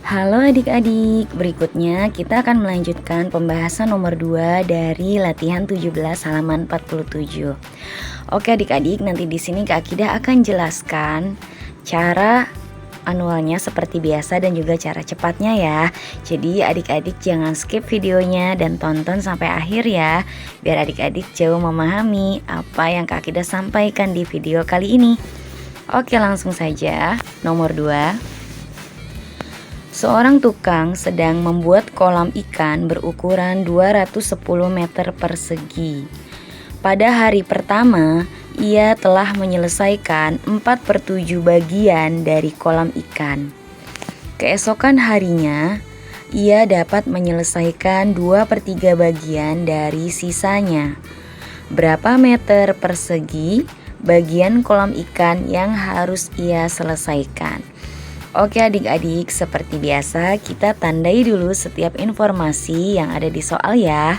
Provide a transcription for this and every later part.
Halo adik-adik, berikutnya kita akan melanjutkan pembahasan nomor 2 dari latihan 17 halaman 47. Oke adik-adik, nanti di sini Kak Akidah akan jelaskan cara manualnya seperti biasa dan juga cara cepatnya ya. Jadi adik-adik jangan skip videonya dan tonton sampai akhir ya, biar adik-adik jauh memahami apa yang Kak Akidah sampaikan di video kali ini. Oke, langsung saja. Nomor 2. Seorang tukang sedang membuat kolam ikan berukuran 210 meter persegi. Pada hari pertama, ia telah menyelesaikan 4/7 bagian dari kolam ikan. Keesokan harinya, ia dapat menyelesaikan 2/3 bagian dari sisanya. Berapa meter persegi bagian kolam ikan yang harus ia selesaikan? Oke adik-adik, seperti biasa kita tandai dulu setiap informasi yang ada di soal ya.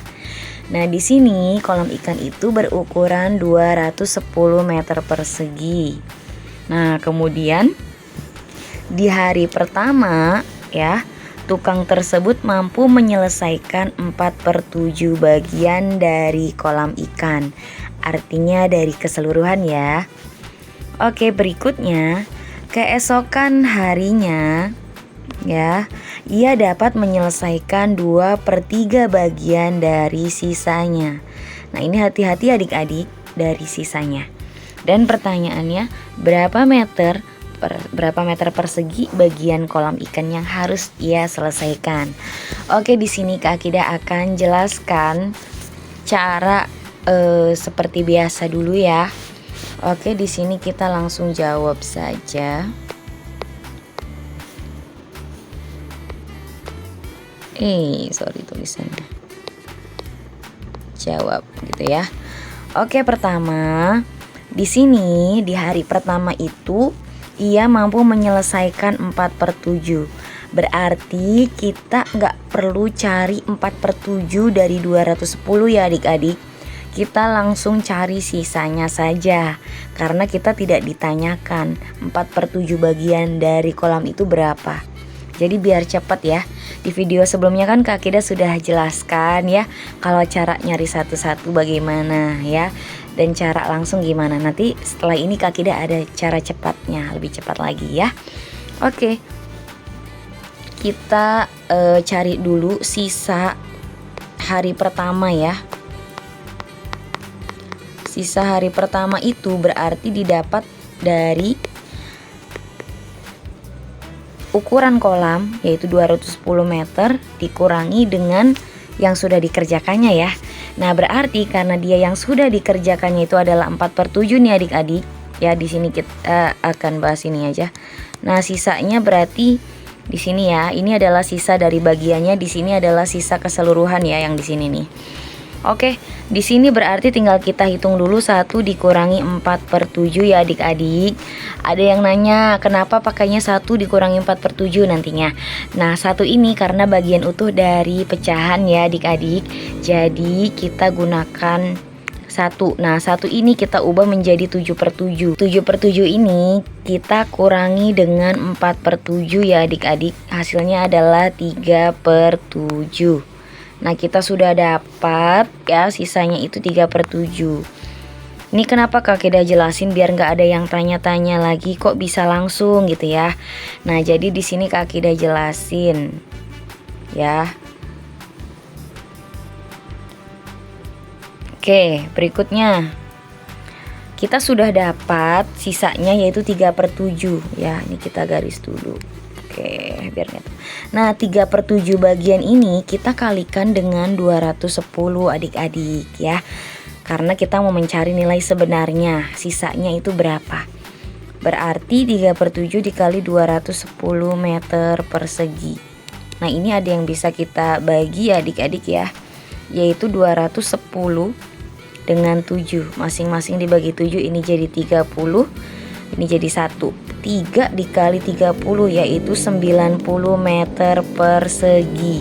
Nah di sini kolam ikan itu berukuran 210 meter persegi. Nah kemudian di hari pertama ya, tukang tersebut mampu menyelesaikan 4/7 bagian dari kolam ikan. Artinya dari keseluruhan ya. Oke, berikutnya keesokan harinya ya, ia dapat menyelesaikan 2/3 bagian dari sisanya. Nah ini hati-hati adik-adik dari sisanya. Dan pertanyaannya, berapa meter persegi bagian kolam ikan yang harus ia selesaikan? Oke, di sini Kak Akidah akan jelaskan cara seperti biasa dulu ya. Oke, di sini kita langsung jawab saja. Sorry tulisannya. Jawab gitu ya. Oke, pertama di sini di hari pertama itu ia mampu menyelesaikan 4/7. Berarti kita nggak perlu cari 4/7 dari 210 ya adik-adik. Kita langsung cari sisanya saja, karena kita tidak ditanyakan 4/7 bagian dari kolam itu berapa. Jadi biar cepat ya. Di video sebelumnya kan Kak Akidah sudah jelaskan ya, kalau cara nyari satu-satu bagaimana ya, dan cara langsung gimana. Nanti setelah ini Kak Akidah ada cara cepatnya, lebih cepat lagi ya. Oke, kita cari dulu sisa hari pertama ya. Sisa hari pertama itu berarti didapat dari ukuran kolam, yaitu 210 meter dikurangi dengan yang sudah dikerjakannya ya. Nah berarti karena dia yang sudah dikerjakannya itu adalah 4/7 nih adik-adik ya. Di sini kita akan bahas ini aja. Nah sisanya berarti di sini ya, ini adalah sisa dari bagiannya, di sini adalah sisa keseluruhan ya yang di sini nih. Oke, di sini berarti tinggal kita hitung dulu 1 dikurangi 4/7 ya adik-adik. Ada yang nanya kenapa pakainya 1 dikurangi 4/7 nantinya. Nah 1 ini karena bagian utuh dari pecahan ya adik-adik. Jadi kita gunakan 1. Nah 1 ini kita ubah menjadi 7/7. 7/7 ini kita kurangi dengan 4/7 ya adik-adik. Hasilnya adalah 3/7. Nah kita sudah dapat ya sisanya itu 3/7. Ini kenapa Kak Akidah jelasin biar nggak ada yang tanya-tanya lagi kok bisa langsung gitu ya. Nah jadi di sini Kak Akidah jelasin ya. Oke, berikutnya kita sudah dapat sisanya yaitu 3/7 ya. Ini kita garis dulu. Oke, biar nggak. Nah 3/7 bagian ini kita kalikan dengan 210 adik-adik ya, karena kita mau mencari nilai sebenarnya sisanya itu berapa. Berarti 3/7 dikali 210 meter persegi. Nah ini ada yang bisa kita bagi adik-adik ya, yaitu 210 dengan 7, masing-masing dibagi 7 ini jadi 30, ini jadi 1. 3 dikali 30 yaitu 90 meter persegi.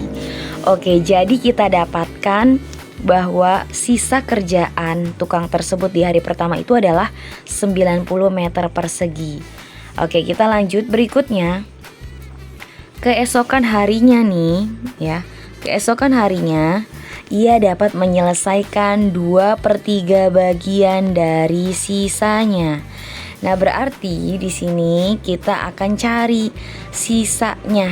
Oke, jadi kita dapatkan bahwa sisa kerjaan tukang tersebut di hari pertama itu adalah 90 meter persegi. Oke, kita lanjut berikutnya. Keesokan harinya nih ya, keesokan harinya ia dapat menyelesaikan 2/3 bagian dari sisanya. Nah, berarti di sini kita akan cari sisanya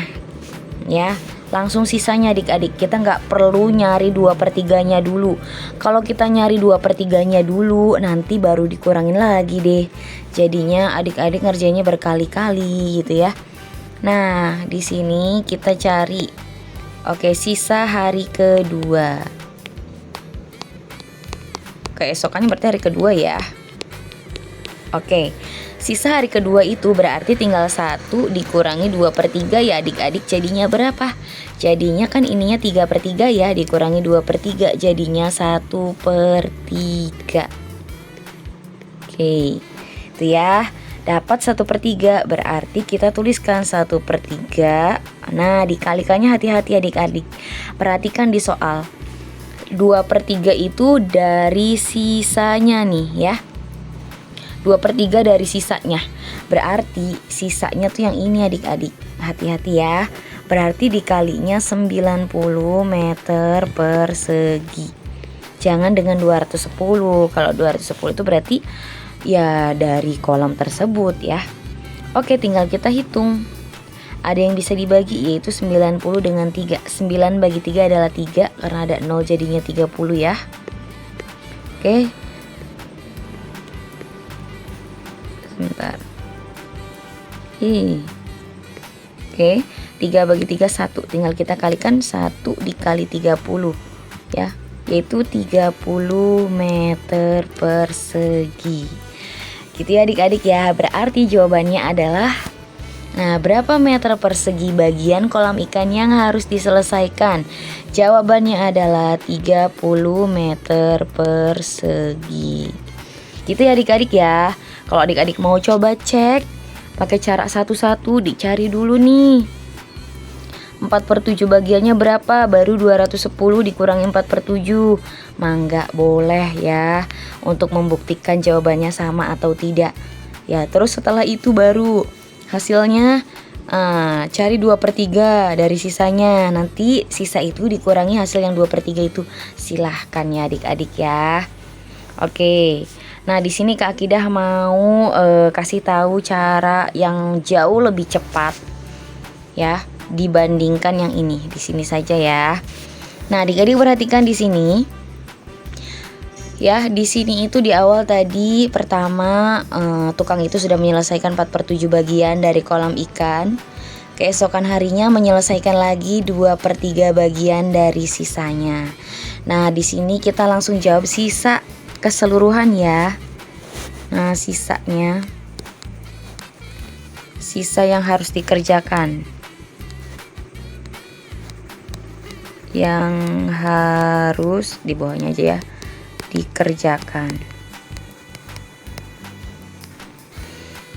ya. Langsung sisanya adik-adik, kita nggak perlu nyari 2/3-nya dulu. Kalau kita nyari 2/3-nya dulu, nanti baru dikurangin lagi deh. Jadinya adik-adik ngerjainnya berkali-kali gitu ya. Nah, di sini kita cari oke, sisa hari kedua. Keesokannya berarti hari kedua ya. Oke, sisa hari kedua itu berarti tinggal 1 dikurangi 2/3 ya adik-adik, jadinya berapa? Jadinya kan ininya 3/3 ya, dikurangi 2/3 jadinya 1/3. Oke, itu ya. Dapat 1/3 berarti kita tuliskan 1/3. Nah, dikalikannya hati-hati adik-adik. Perhatikan di soal 2/3 itu dari sisanya nih ya. 2/3 dari sisanya. Berarti sisanya tuh yang ini adik-adik. Hati-hati ya. Berarti dikalinya 90 meter persegi. Jangan dengan 210. Kalau 210 itu berarti ya dari kolom tersebut ya. Oke, tinggal kita hitung. Ada yang bisa dibagi yaitu 90 dengan 3. 9 bagi 3 adalah 3 karena ada 0 jadinya 30 ya. Oke. Sebentar. Oke, 3 bagi 3 1. Tinggal kita kalikan 1 dikali 30 ya, yaitu 30 meter persegi. Gitu ya adik-adik ya. Berarti jawabannya adalah, nah, berapa meter persegi bagian kolam ikan yang harus diselesaikan? Jawabannya adalah 30 meter persegi. Gitu ya adik-adik ya. Kalau adik-adik mau coba cek pakai cara satu-satu, dicari dulu nih 4/7 bagiannya berapa, baru 210 dikurangi 4/7. Mangga boleh ya untuk membuktikan jawabannya sama atau tidak ya. Terus setelah itu baru hasilnya cari 2/3 dari sisanya. Nanti sisa itu dikurangi hasil yang 2/3 itu. Silahkan ya adik-adik ya. Oke. Nah, di sini Kak Akidah mau kasih tahu cara yang jauh lebih cepat ya dibandingkan yang ini. Di sini saja ya. Nah, adik-adik perhatikan di sini. Ya, di sini itu di awal tadi pertama tukang itu sudah menyelesaikan 4/7 bagian dari kolam ikan. Keesokan harinya menyelesaikan lagi 2/3 bagian dari sisanya. Nah, di sini kita langsung jawab sisa keseluruhan ya. Nah, sisanya, sisa yang harus dikerjakan, yang harus di bawahnya aja ya, dikerjakan.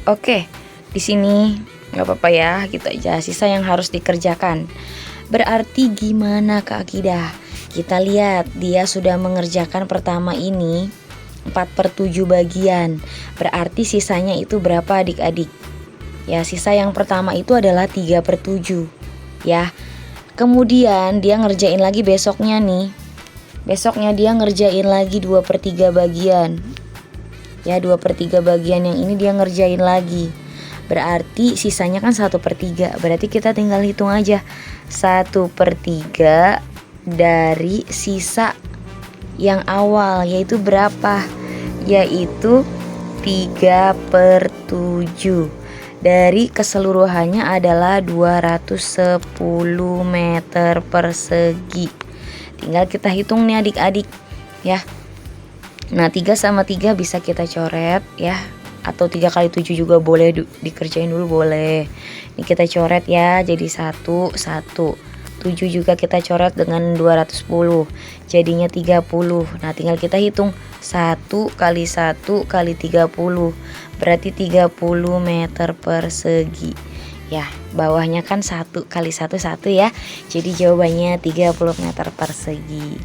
Oke, di sini nggak apa-apa ya, gitu aja, sisa yang harus dikerjakan. Berarti gimana Kak Akidah? Kita lihat dia sudah mengerjakan pertama ini 4/7 bagian. Berarti sisanya itu berapa adik-adik? Ya, sisa yang pertama itu adalah 3/7 ya. Kemudian dia ngerjain lagi besoknya nih. Besoknya dia ngerjain lagi 2/3 bagian. Ya, 2/3 bagian yang ini dia ngerjain lagi. Berarti sisanya kan 1/3. Berarti kita tinggal hitung aja 1/3 dari sisa yang awal, yaitu berapa? Yaitu 3/7. Dari keseluruhannya adalah 210 meter persegi. Tinggal kita hitung nih adik-adik ya. Nah, 3 sama 3 bisa kita coret ya, atau 3 kali 7 juga boleh, dikerjain dulu boleh. Ini kita coret ya, jadi 1, 1. 7 juga kita coret dengan 210, jadinya 30. Nah, tinggal kita hitung 1 kali 1 kali 30, berarti 30 meter persegi ya. Bawahnya kan 1 kali 1 1 ya, jadi jawabannya 30 meter persegi.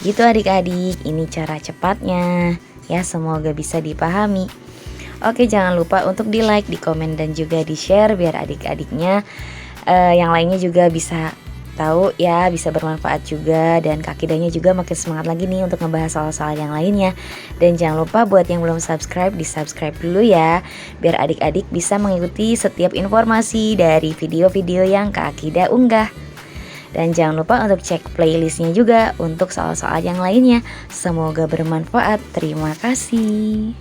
Gitu adik-adik, ini cara cepatnya ya, semoga bisa dipahami. Oke, jangan lupa untuk di like, di komen, dan juga di share biar adik-adiknya yang lainnya juga bisa tahu ya, bisa bermanfaat juga, dan Kak Akidahnya juga makin semangat lagi nih untuk ngebahas soal-soal yang lainnya. Dan jangan lupa buat yang belum subscribe, di subscribe dulu ya, biar adik-adik bisa mengikuti setiap informasi dari video-video yang Kak Akidah unggah. Dan jangan lupa untuk cek playlistnya juga untuk soal-soal yang lainnya. Semoga bermanfaat. Terima kasih.